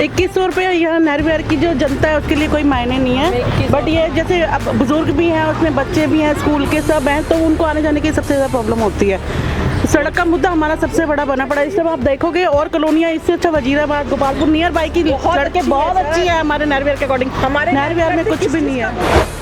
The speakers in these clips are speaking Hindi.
2100 रुपये यहाँ नहर विहार की जो जनता है उसके लिए कोई मायने नहीं है। बट ये जैसे अब बुजुर्ग भी हैं, उसमें बच्चे भी हैं, स्कूल के सब हैं, तो उनको आने जाने की सबसे ज़्यादा प्रॉब्लम होती है। सड़क का मुद्दा हमारा सबसे बड़ा बना पड़ा है। इस समय आप देखोगे और कॉलोनियाँ इससे अच्छा वजीराबाद, गोपालपुर नियर बाई की सड़कें बहुत अच्छी है हमारे नहर विहार के अकॉर्डिंग। हमारे नहर विहार में कुछ भी नहीं है।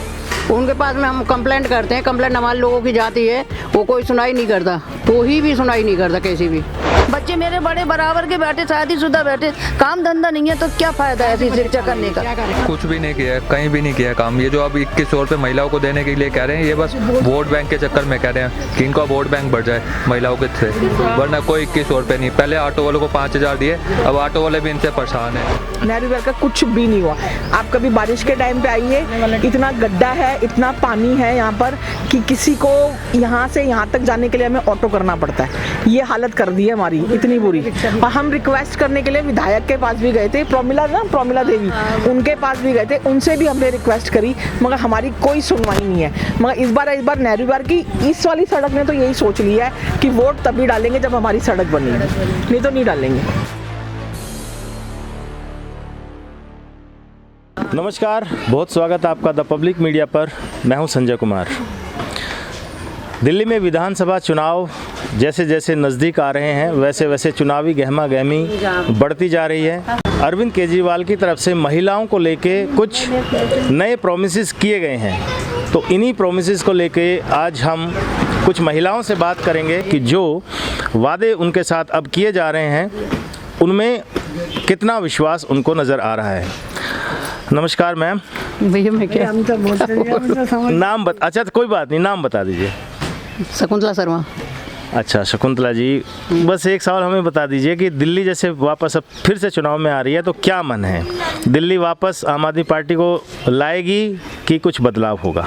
उनके पास में हम कंप्लेंट करते हैं, कंप्लेंट हमारे लोगों की जाती है, वो कोई सुनाई नहीं करता, कोई भी सुनाई नहीं करता किसी भी। बच्चे मेरे बड़े बराबर के बैठे, शादीशुदा बैठे, काम धंधा नहीं है तो क्या फायदा है ऐसी शिक्षा करने का। कुछ भी नहीं किया, कहीं भी नहीं किया काम। ये जो अब 2100 रुपये महिलाओं को देने के लिए कह रहे हैं, ये बस वोट बैंक के चक्कर में कह रहे हैं कि इनका वोट बैंक बढ़ जाए महिलाओं के थे, वरना कोई 2100 रुपये नहीं। पहले ऑटो वालों को 5000 दिए, अब ऑटो वाले भी इनसे परेशान है। नहर विहार का कुछ भी नहीं हुआ। आप कभी बारिश के टाइम पे आइए, इतना गड्ढा है, इतना पानी है यहाँ पर कि किसी को यहाँ से यहाँ तक जाने के लिए हमें ऑटो करना पड़ता है। ये हालत कर दी है हमारी इतनी बुरी। और हम रिक्वेस्ट करने के लिए विधायक के पास भी गए थे, प्रमिला देवी, उनके पास भी गए थे, उनसे भी हमने रिक्वेस्ट करी, मगर हमारी कोई सुनवाई नहीं है। मगर इस बार नहर विहार की इस वाली सड़क ने तो यही सोच लिया है कि वोट तभी डालेंगे जब हमारी सड़क बनेगी, नहीं तो नहीं डालेंगे। नमस्कार, बहुत स्वागत है आपका द पब्लिक मीडिया पर। मैं हूं संजय कुमार। दिल्ली में विधानसभा चुनाव जैसे जैसे नज़दीक आ रहे हैं, वैसे वैसे चुनावी गहमा गहमी बढ़ती जा रही है। अरविंद केजरीवाल की तरफ से महिलाओं को लेके कुछ नए प्रोमिसेस किए गए हैं, तो इन्हीं प्रोमिसेस को लेके आज हम कुछ महिलाओं से बात करेंगे कि जो वादे उनके साथ अब किए जा रहे हैं उनमें कितना विश्वास उनको नज़र आ रहा है। नमस्कार मैम। भैया मैं क्या नाम अच्छा तो कोई बात नहीं, नाम बता दीजिए। शकुंतला शर्मा। अच्छा शकुंतला जी, बस एक सवाल हमें बता दीजिए कि दिल्ली जैसे वापस अब फिर से चुनाव में आ रही है, तो क्या मन है, दिल्ली वापस आम आदमी पार्टी को लाएगी कि कुछ बदलाव होगा?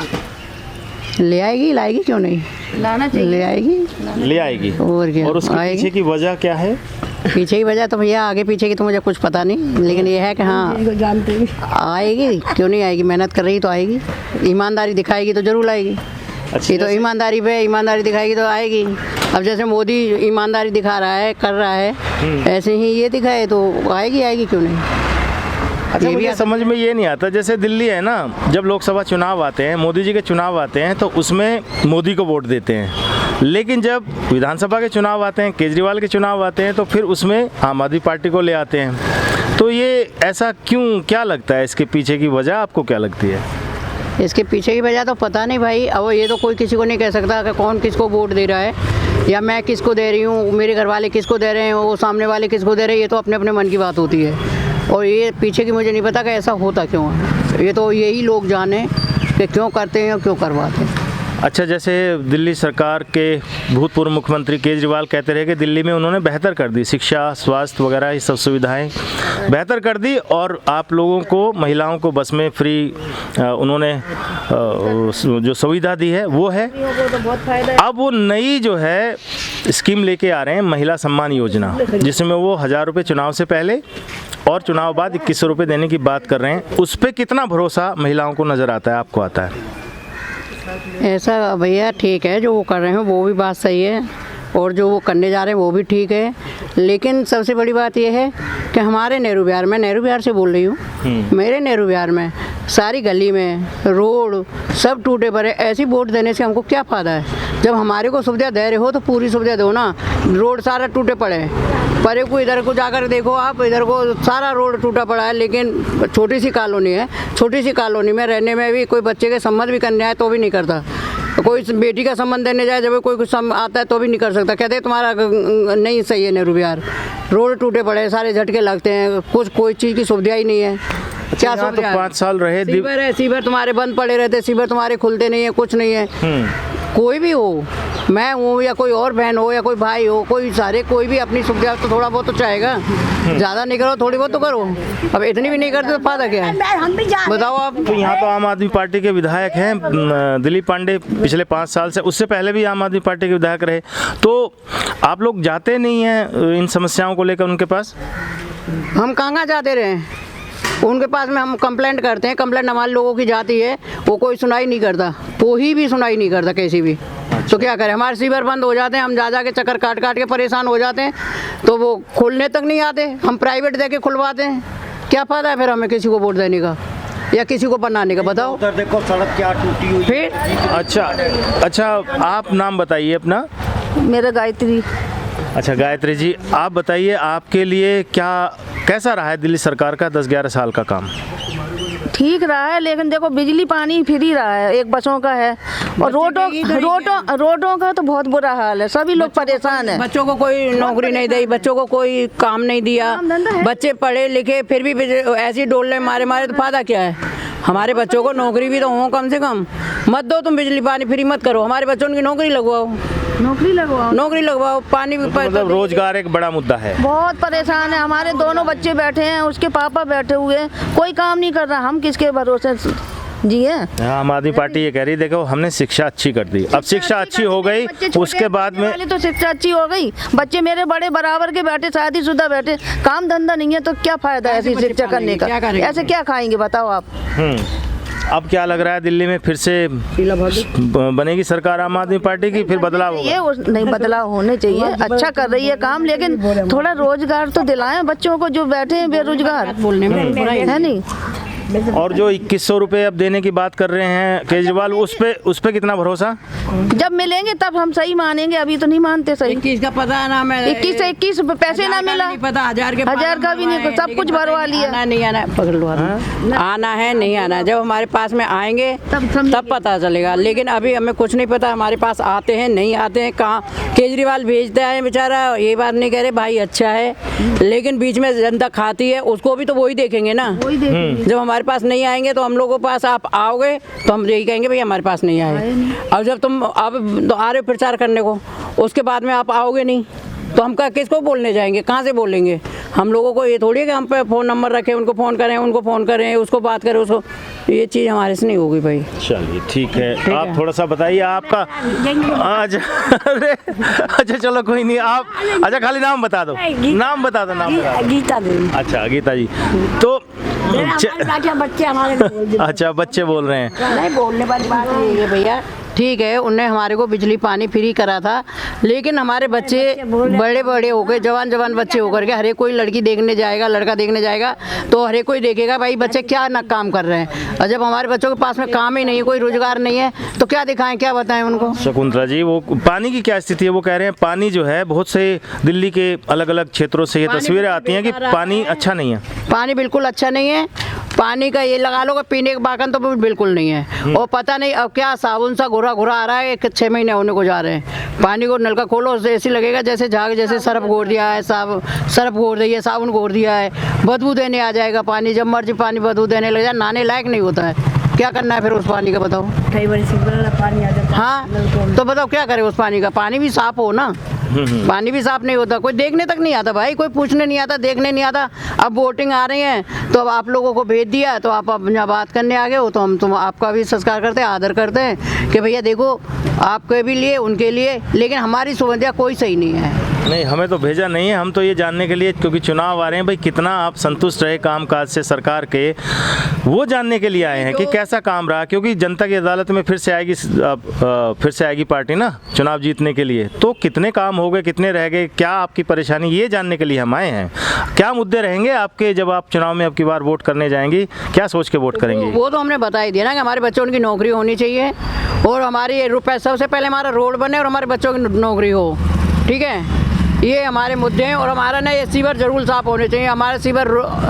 ले आएगी, लाएगी क्यों नहीं, लाना चाहिए, ले आएगी और क्या। और उसके पीछे की वजह क्या है? पीछे की वजह तो भैया आगे पीछे की तो मुझे कुछ पता नहीं, लेकिन ये है कि हाँ आएगी, क्यों नहीं आएगी, मेहनत कर रही तो आएगी, ईमानदारी दिखाएगी तो जरूर आएगी। ये तो ईमानदारी दिखाएगी तो आएगी। अब जैसे मोदी ईमानदारी दिखा रहा है, कर रहा है, ऐसे ही ये दिखाए तो आएगी क्यों नहीं। अच्छा, मुझे समझ में ये नहीं आता, जैसे दिल्ली है ना, जब लोकसभा चुनाव आते हैं, मोदी जी के चुनाव आते हैं तो उसमें मोदी को वोट देते हैं, लेकिन जब विधानसभा के चुनाव आते हैं, केजरीवाल के चुनाव आते हैं, तो फिर उसमें आम आदमी पार्टी को ले आते हैं। तो ये ऐसा क्यों, क्या लगता है इसके पीछे की वजह आपको क्या लगती है? इसके पीछे की वजह तो पता नहीं भाई। अब ये तो कोई किसी को नहीं कह सकता कि कौन किसको वोट दे रहा है, या मैं किसको दे रही हूँ, मेरे घर वाले किसको दे रहे हैं, वो सामने वाले किसको दे रहे हैं। ये तो अपने अपने मन की बात होती है, और ये पीछे की मुझे नहीं पता कि ऐसा होता क्यों है। ये तो यही लोग जाने कि क्यों करते हैं और क्यों करवाते हैं। अच्छा, जैसे दिल्ली सरकार के भूतपूर्व मुख्यमंत्री केजरीवाल कहते रहे कि दिल्ली में उन्होंने बेहतर कर दी, शिक्षा, स्वास्थ्य वगैरह ये सब सुविधाएं बेहतर कर दी, और आप लोगों को, महिलाओं को बस में फ्री उन्होंने जो सुविधा दी है वो है। अब वो नई जो है स्कीम लेके आ रहे हैं, महिला सम्मान योजना, जिसमें वो 1000 रुपये चुनाव से पहले और चुनाव बाद 2100 रुपये देने की बात कर रहे हैं। उस पर कितना भरोसा महिलाओं को नज़र आता है, आपको आता है? ऐसा भैया ठीक है, जो वो कर रहे हैं वो भी बात सही है, और जो वो करने जा रहे हैं वो भी ठीक है, लेकिन सबसे बड़ी बात यह है कि हमारे नेहरू विहार, मैं नेहरू विहार से बोल रही हूँ, मेरे नेहरू विहार में सारी गली में रोड सब टूटे पड़े। ऐसी वोट देने से हमको क्या फ़ायदा है? जब हमारे को सुविधा दे रहे हो तो पूरी सुविधा दो ना। रोड सारा टूटे पड़े हैं, परे को इधर को जाकर देखो आप, इधर को सारा रोड टूटा पड़ा है, लेकिन छोटी सी कॉलोनी है, छोटी सी कॉलोनी में रहने में भी कोई बच्चे के सम्मत भी करने आए तो भी नहीं करता, कोई बेटी का संबंध देने जाए जब कोई कुछ आता है तो भी नहीं कर सकता, कहते तुम्हारा नहीं सही है नेहरू विहार। रोड टूटे पड़े, सारे झटके लगते हैं, कुछ कोई चीज़ की सुविधा ही नहीं है। क्या तो 5 साल रहे, सीवर तुम्हारे बंद पड़े रहते, सीवर तुम्हारे खुलते नहीं है, कुछ नहीं है। कोई भी हो, मैं हूँ या कोई और बहन हो या कोई भाई हो, कोई सारे कोई भी अपनी सुविधा तो थोड़ा बहुत तो चाहेगा। ज़्यादा नहीं करो, थोड़ी बहुत तो करो। अब इतनी भी नहीं करते तो फायदा क्या है, बताओ आप। तो यहाँ तो आम आदमी पार्टी के विधायक हैं दिलीप पांडे, पिछले 5 साल से, उससे पहले भी आम आदमी पार्टी के विधायक रहे, तो आप लोग जाते नहीं हैं इन समस्याओं को लेकर उनके पास? हम कहाँ जाते रहे, उनके पास में हम कंप्लेंट करते हैं, कंप्लेंट हमारे लोगों की जाती है, वो कोई सुनाई नहीं करता, कोई भी सुनाई नहीं करता किसी भी। तो क्या करें, हमारे सीवर बंद हो जाते हैं, हम जा के चक्कर काट के परेशान हो जाते हैं, तो वो खोलने तक नहीं आते, हम प्राइवेट दे के खुलवाते हैं, क्या फायदा है फिर हमें किसी को वोट देने का या किसी को बनाने का, बताओ। उधर देखो सड़क क्या टूटी हुई। फिर अच्छा, आप नाम बताइए अपना। मेरा गायत्री। अच्छा गायत्री जी, आप बताइए आपके लिए कैसा रहा है दिल्ली सरकार का 10-11 साल का काम? ठीक रहा है, लेकिन देखो बिजली पानी फ्री रहा है, एक बसों का है, और रोडों का तो बहुत बुरा हाल है, सभी लोग परेशान हैं। बच्चों को कोई नौकरी नहीं दी, बच्चों को कोई काम नहीं दिया, बच्चे पढ़े लिखे फिर भी ऐसी डोलने मारे तो फायदा क्या है? हमारे बच्चों को नौकरी भी तो हो कम से कम। मत दो तुम बिजली पानी फ्री मत करो, हमारे बच्चों की नौकरी लगवाओ, पानी भी मतलब रोजगार एक बड़ा मुद्दा है। बहुत परेशान है, हमारे दोनों बच्चे बैठे हैं, उसके पापा बैठे हुए हैं, कोई काम नहीं कर रहा, हम किसके भरोसे जिए? आम आदमी पार्टी ये कह रही देखो हमने शिक्षा अच्छी कर दी, अब शिक्षा अच्छी हो गई, उसके बाद में तो शिक्षा अच्छी हो गई, बच्चे मेरे बड़े बराबर के बैठे, शादीशुदा बैठे, काम धंधा नहीं है, तो क्या फायदा है ऐसी शिक्षा करने का? ऐसे क्या खाएंगे बताओ आप? अब क्या लग रहा है दिल्ली में फिर से बनेगी सरकार आम आदमी पार्टी की, फिर बदलाव होगा? ये नहीं, बदलाव होने चाहिए, अच्छा कर रही है काम, लेकिन थोड़ा रोजगार तो दिलाएं बच्चों को जो बैठे हैं बेरोजगार, बोलने में है नहीं। और जो 2100 रुपए अब देने की बात कर रहे हैं केजरीवाल, उस पे कितना भरोसा? जब मिलेंगे तब हम सही मानेंगे, अभी तो नहीं मानते सही। 21 का पता है ना, मैं 21 से 21 पैसे ना मिला, पता 1000 का भी नहीं, सब कुछ भरवा लिया। नहीं आना, पकड़ लो, आना है नहीं आना, जब हमारे पास में आएंगे तब पता चलेगा, लेकिन अभी हमें कुछ नहीं पता हमारे पास आते हैं नहीं आते हैं, कहाँ केजरीवाल भेजता है बेचारा, ये बात नहीं कह रहे भाई अच्छा है, लेकिन बीच में जनता खाती है, उसको भी तो वही देखेंगे ना। जब हमारे पास नहीं आएंगे तो हम लोगों के पास आप आओगे तो हम यही कहेंगे भाई हमारे पास नहीं आए। अब जब तुम अब तो आ रहे हो प्रचार करने को, उसके बाद में आप आओगे नहीं तो हम किसको बोलने जाएंगे, कहाँ से बोलेंगे? हम लोगों को ये थोड़ी है कि हम पे फ़ोन नंबर रखें, उसको फ़ोन करें, उसको बात करें, उसको, ये चीज़ हमारे से नहीं होगी भाई। चलिए ठीक है, आप थोड़ा सा बताइए आपका। अच्छा चलो कोई नहीं, आप अच्छा खाली नाम बता दो, नाम बता दो। गीता देवी। अच्छा गीता जी, तो बच्चे हमारे अच्छा बच्चे बोल रहे हैं, नहीं बोलने वाली बात नहीं है भैया, ठीक है उनने हमारे को बिजली पानी फ्री करा था, लेकिन हमारे बच्चे बड़े हो गए, जवान बच्चे होकर के हर एक कोई लड़की देखने जाएगा, लड़का देखने जाएगा तो हर एक कोई देखेगा भाई बच्चे क्या ना काम कर रहे हैं, और जब हमारे बच्चों के पास में काम ही नहीं है, कोई रोजगार नहीं है, तो क्या दिखाएं, क्या बताएं उनको? शकुंतला जी, वो पानी की क्या स्थिति है? वो कह रहे हैं पानी जो है बहुत से दिल्ली के अलग अलग क्षेत्रों से ये तस्वीरें आती हैं कि पानी अच्छा नहीं है। पानी बिल्कुल अच्छा नहीं है, पानी का ये लगा लो पीने के बाकन तो बिल्कुल नहीं है, और पता नहीं अब क्या साबुन सा घुरा आ रहा है, 6 महीने होने को जा रहे हैं, पानी को नलका खोलो ऐसे लगेगा जैसे झाग, जैसे सरफ घोर दिया है, सरफ घोर दी है, साबुन घोर दिया है, बदबू देने आ जाएगा पानी, जब मर्जी पानी बदबू देने लग जाए, नहाने लायक नहीं होता है, क्या करना है फिर उस पानी का बताओ? कई बार पानी आ जाता है। हाँ तो बताओ क्या करे उस पानी का? पानी भी साफ हो ना, पानी भी साफ नहीं होता, कोई देखने तक नहीं आता भाई, कोई पूछने नहीं आता, देखने नहीं आता। अब वोटिंग आ रही है तो अब आप लोगों को भेज दिया तो आप अपना बात करने आ गए हो, तो हम आपका भी संस्कार करते हैं, आदर करते हैं कि भैया देखो आपके भी लिए उनके लिए, लेकिन हमारी सुविधा कोई सही नहीं है। नहीं हमें तो भेजा नहीं है, हम तो ये जानने के लिए, क्योंकि चुनाव आ रहे हैं भाई, कितना आप संतुष्ट रहे कामकाज से सरकार के, वो जानने के लिए आए हैं कि कैसा काम रहा, क्योंकि जनता की अदालत में फिर से आएगी पार्टी ना चुनाव जीतने के लिए, तो कितने काम हो गए, कितने रह गए, क्या आपकी परेशानी, ये जानने के लिए हम आए हैं। क्या मुद्दे रहेंगे आपके जब आप चुनाव में अब की बार वोट करने जाएंगी, क्या सोच के वोट करेंगे? वो तो हमने बता ही दिया ना कि हमारे बच्चों की नौकरी होनी चाहिए, और हमारी रुपये सबसे पहले हमारा रोड बने और हमारे बच्चों की नौकरी हो, ठीक है, ये हमारे मुद्दे हैं। और हमारा ना ये सीवर जरूर साफ़ होने चाहिए, हमारे सीवर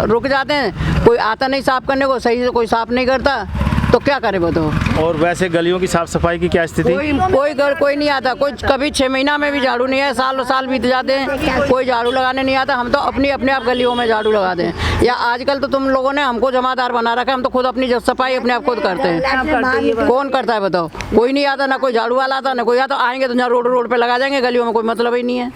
रुक जाते हैं, कोई आता नहीं साफ़ करने को, सही से कोई साफ़ नहीं करता, तो क्या करे बताओ? और वैसे गलियों की साफ सफाई की क्या स्थिति? कोई नहीं आता, कोई कभी 6 महीना में भी झाड़ू नहीं है, साल बीत जाते हैं, कोई झाड़ू लगाने नहीं आता, हम तो अपने आप गलियों में झाड़ू लगाते हैं। या आजकल तो तुम लोगों ने हमको जमादार बना रखा है, हम तो खुद अपनी सफाई अपने आप खुद करते हैं। कौन करता है बताओ? कोई नहीं आता, ना कोई झाड़ू वाला आता, ना कोई आता, आएंगे तो यहाँ रोड पे लगा जाएंगे, गलियों में कोई मतलब ही नहीं है।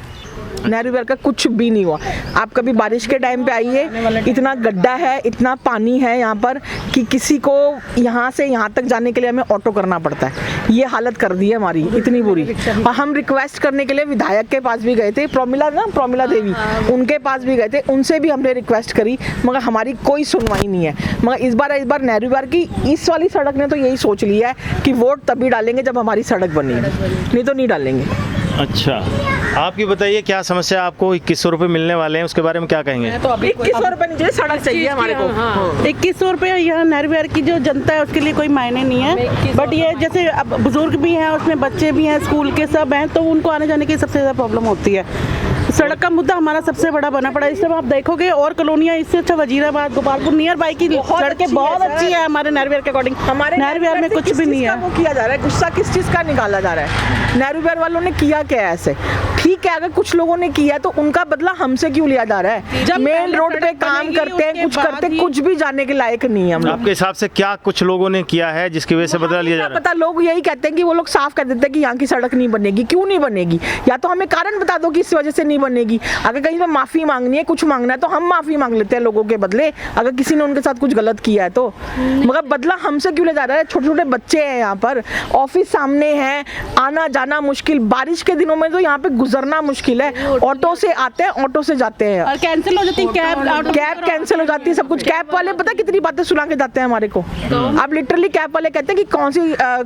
नेहरू विहार का कुछ भी नहीं हुआ। आप कभी बारिश के टाइम पे आइए, इतना गड्ढा है, इतना पानी है यहाँ पर कि किसी को यहाँ से यहाँ तक जाने के लिए हमें ऑटो करना पड़ता है। ये हालत कर दी है हमारी इतनी बुरी। और हम रिक्वेस्ट करने के लिए विधायक के पास भी गए थे, प्रमिला देवी, उनके पास भी गए थे, उनसे भी हमने रिक्वेस्ट करी, मगर हमारी कोई सुनवाई नहीं है। मगर इस बार नेहरू विहार की इस वाली सड़क ने तो यही सोच लिया है कि वोट तभी डालेंगे जब हमारी सड़क बनेगी, नहीं तो नहीं डालेंगे। अच्छा, आपकी बताइए क्या समस्या, आपको 2100 रुपये मिलने वाले हैं, उसके बारे में क्या कहेंगे? तो अभी 2100 रुपये नहीं चाहिए, सड़क चाहिए हमारे को। 2100 रुपये यहाँ नहर विहार की जो जनता है उसके लिए कोई मायने नहीं है, बट ये जैसे अब बुजुर्ग भी हैं, उसमें बच्चे भी हैं, स्कूल के सब हैं, तो उनको आने जाने की सबसे ज़्यादा प्रॉब्लम होती है। सड़क का मुद्दा हमारा सबसे बड़ा बना पड़ा है। इस समय आप देखोगे और कॉलोनियाँ इससे अच्छा वजीराबाद गोपालपुर नियर बाई की सड़कें बहुत अच्छी है हमारे नहर विहार के अकॉर्डिंग। हमारे नहर विहार में कुछ भी नहीं है। वो किया जा रहा है, गुस्सा किस चीज़ का निकाला जा रहा है? नहर विहार वालों ने किया क्या है ऐसे? ठीक है, अगर कुछ लोगों ने किया है तो उनका बदला हमसे क्यों लिया जा रहा है? जब मेन रोड पे काम करते हैं, कुछ करते, कुछ भी जाने के लायक नहीं है हम लोग। आपके हिसाब से क्या कुछ लोगों ने किया है जिसकी वजह से बदला लिया जा रहा है? पता, लोग यही कहते हैं कि वो लोग साफ कर देते हैं कि यहाँ की सड़क नहीं बनेगी। क्यों नहीं बनेगी? या तो हमें कारण बता दो कि इस वजह से नहीं बनेगी। अगर कहीं पे माफी मांगनी है, कुछ मांगना है, तो हम माफी मांग लेते हैं लोगों के बदले, अगर किसी ने उनके साथ कुछ गलत किया है तो। मगर बदला हमसे क्यों ले जा रहा है? छोटे छोटे बच्चे हैं यहाँ पर, ऑफिस सामने है, आना जाना मुश्किल, बारिश के दिनों में तो यहाँ पे गुजरना मुश्किल है। ऑटो से आते हैं, ऑटो से जाते हैं, और कैंसिल हो जाती है कैब कैंसिल हो जाती है, सब कुछ। कैब वाले पता कितनी बातें सुना के जाते हैं हमारे को। आप लिटरली कैब वाले कहते हैं कि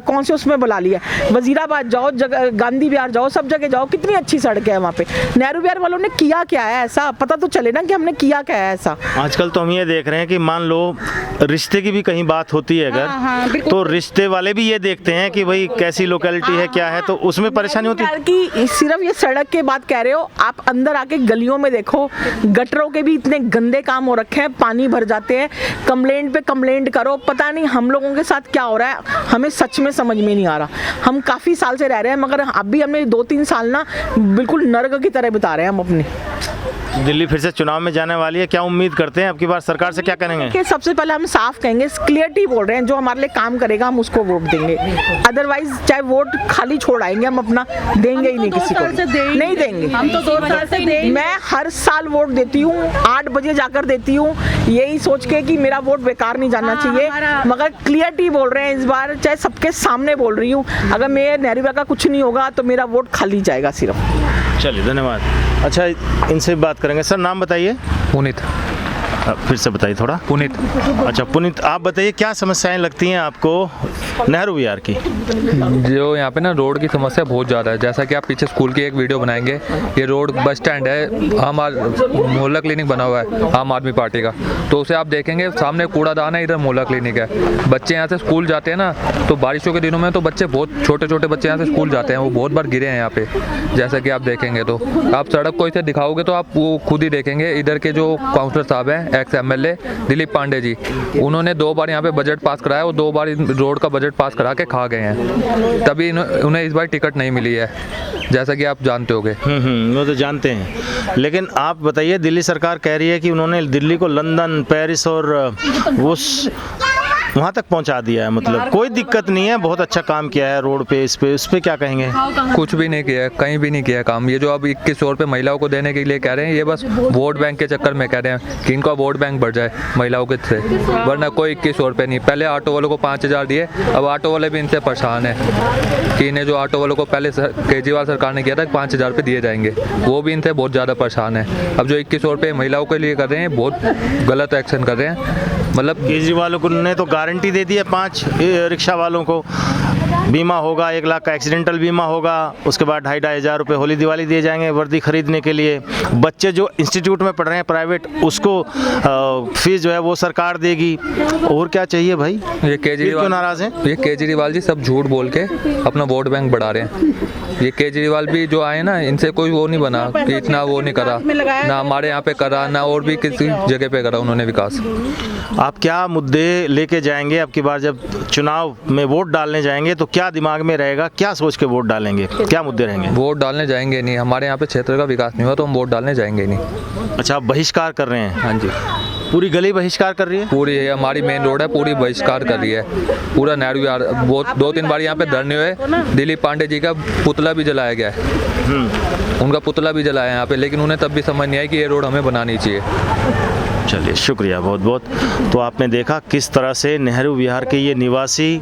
कौन सी उसमें बुला लिया, वजीराबाद जाओ, गांधी विहार जाओ, सब जगह जाओ, कितनी अच्छी सड़क है वहाँ पे। नेहरू विहार वालों ने किया क्या है ऐसा? पता तो चले ना कि हमने किया क्या है ऐसा। आजकल तो हम ये देख रहे हैं कि मान लो रिश्ते की भी कहीं बात होती है अगर, तो रिश्ते वाले भी ये देखते हैं कि भाई कैसी लोकेलिटी है, क्या है, तो उसमें परेशानी होती है। कि सिर्फ ये सड़क के बात कह रहे हो, आप अंदर आके गलियों में देखो, गटरों के भी इतने गंदे काम हो रखे हैं, पानी भर जाते हैं, कंप्लेंट पे कंप्लेंट करो, पता नहीं हम लोगों के साथ क्या हो रहा है, हमें सच में समझ में नहीं आ रहा। हम काफ़ी साल से रह रहे हैं, मगर अभी हमने 2-3 साल ना बिल्कुल नर्क की तरह बिता रहे हैं हम अपने। दिल्ली फिर से चुनाव में जाने वाली है, क्या उम्मीद करते हैं अब की बार सरकार से, क्या करेंगे? कि सबसे पहले हम साफ कहेंगे, क्लियरिटी बोल रहे हैं, जो हमारे लिए काम करेगा हम उसको वोट देंगे। अदरवाइज चाहे वोट खाली छोड़ आएंगे, हम अपना देंगे ही नहीं किसी को, नहीं देंगे। हम तो 2 साल से देंगे। मैं हर साल वोट देती हूँ, 8 बजे जाकर देती हूँ, यही सोच के कि मेरा वोट बेकार नहीं जाना चाहिए। मगर क्लियरिटी बोल रहे हैं इस बार, चाहे सबके सामने बोल रही हूँ, अगर मेरे नेहरू विहार का कुछ नहीं होगा तो मेरा वोट खाली जाएगा सिर्फ। चलिए, धन्यवाद। अच्छा, इनसे बात करेंगे। सर, नाम बताइए। पुनीत। फिर से बताइए थोड़ा। पुनीत। अच्छा पुनीत, आप बताइए क्या समस्याएं लगती हैं आपको नेहरू विहार की? जो यहाँ पे ना रोड की समस्या बहुत ज़्यादा है। जैसा कि आप पीछे स्कूल की एक वीडियो बनाएंगे, ये रोड बस स्टैंड है, मोहल्ला क्लिनिक बना हुआ है आम आदमी पार्टी का, तो उसे आप देखेंगे सामने कूड़ादान है, इधर मोहल्ला क्लिनिक है। बच्चे यहाँ से स्कूल जाते हैं ना, तो बारिशों के दिनों में तो बच्चे, बहुत छोटे छोटे बच्चे यहाँ से स्कूल जाते हैं, वो बहुत बार गिरे हैं यहाँ पे। जैसा कि आप देखेंगे, तो आप सड़क को इसे दिखाओगे तो आप वो खुद ही देखेंगे। इधर के जो काउंसलर साहब हैं, एक्स MLA दिलीप पांडे जी, उन्होंने 2 बार यहाँ पे बजट पास कराया, वो 2 बार रोड का बजट पास करा के खा गए हैं, तभी उन्हें इस बार टिकट नहीं मिली है, जैसा कि आप जानते होंगे। वो तो जानते हैं, लेकिन आप बताइए, दिल्ली सरकार कह रही है कि उन्होंने दिल्ली को लंदन, पेरिस और वो वहाँ तक पहुँचा दिया है, मतलब कोई दिक्कत नहीं है, बहुत अच्छा काम किया है रोड पे, इस पे क्या कहेंगे? कुछ भी नहीं किया है, कहीं भी नहीं किया है काम। ये जो अब 2100 रुपये महिलाओं को देने के लिए कह रहे हैं, ये बस वोट बैंक के चक्कर में कह रहे हैं कि इनका वोट बैंक बढ़ जाए महिलाओं के से, वरना कोई 2100 रुपये नहीं। पहले ऑटो वालों को 5000 दिए, अब ऑटो वाले भी इनसे परेशान है कि इन्हें जो ऑटो वालों को पहले केजरीवाल सरकार ने किया था 5000 रुपये दिए जाएंगे, वो भी इनसे बहुत ज़्यादा परेशान है। अब जो 2100 रुपये महिलाओं के लिए कर रहे हैं, बहुत गलत एक्शन कर रहे हैं। मतलब केजरीवाल ने तो गारंटी दे दी है 5 रिक्शा वालों को बीमा होगा, 1 लाख का एक्सीडेंटल बीमा होगा, उसके बाद 2,500 हज़ार रुपये होली दिवाली दिए जाएंगे वर्दी खरीदने के लिए। बच्चे जो इंस्टीट्यूट में पढ़ रहे हैं प्राइवेट, उसको फीस जो है वो सरकार देगी। और क्या चाहिए भाई? ये केजरीवाल क्यों नाराज़ हैं? ये केजरीवाल जी सब झूठ बोल के अपना वोट बैंक बढ़ा रहे हैं। ये केजरीवाल भी जो आए ना, इनसे कोई वो नहीं बना कि इतना वो नहीं करा, ना हमारे यहाँ पे करा, ना और भी किसी जगह पे करा उन्होंने विकास। आप क्या मुद्दे लेके जाएंगे अब की बार जब चुनाव में वोट डालने जाएंगे, तो क्या दिमाग में रहेगा, क्या सोच के वोट डालेंगे, क्या मुद्दे रहेंगे? वोट डालने जाएंगे नहीं, हमारे यहाँ पे क्षेत्र का विकास नहीं हुआ तो हम वोट डालने जाएंगे नहीं। अच्छा, आप बहिष्कार कर रहे हैं? हाँ जी, पूरी गली बहिष्कार कर रही है? पूरी हमारी मेन रोड है, पूरी बहिष्कार कर रही है, पूरा नेहरू विहार। बहुत 2-3 बार यहाँ पे धरने हुए, दिलीप पांडे जी का पुतला भी जलाया गया है, उनका पुतला भी जलाया है यहाँ पे, लेकिन उन्हें तब भी समझ नहीं आई कि ये रोड हमें बनानी चाहिए। चलिए शुक्रिया बहुत बहुत। तो आपने देखा किस तरह से नेहरू विहार के ये निवासी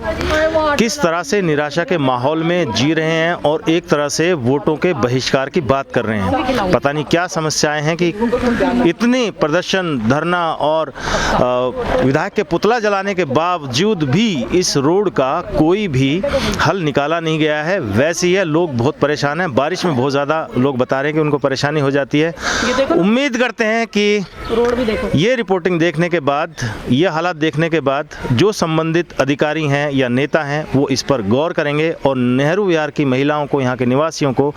किस तरह से निराशा के माहौल में जी रहे हैं और एक तरह से वोटों के बहिष्कार की बात कर रहे हैं। पता नहीं क्या समस्याएं हैं कि इतनी प्रदर्शन, धरना और विधायक के पुतला जलाने के बावजूद भी इस रोड का कोई भी हल निकाला नहीं गया है। वैसे ही है, लोग बहुत परेशान हैं। बारिश में बहुत ज़्यादा लोग बता रहे हैं कि उनको परेशानी हो जाती है। उम्मीद करते हैं कि ये रिपोर्टिंग देखने के बाद, ये हालात देखने के बाद जो संबंधित अधिकारी हैं या नेता हैं वो इस पर गौर करेंगे और नेहरू विहार की महिलाओं को, यहाँ के निवासियों को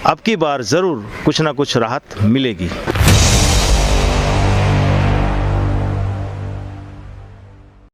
अब की बार ज़रूर कुछ ना कुछ राहत मिलेगी।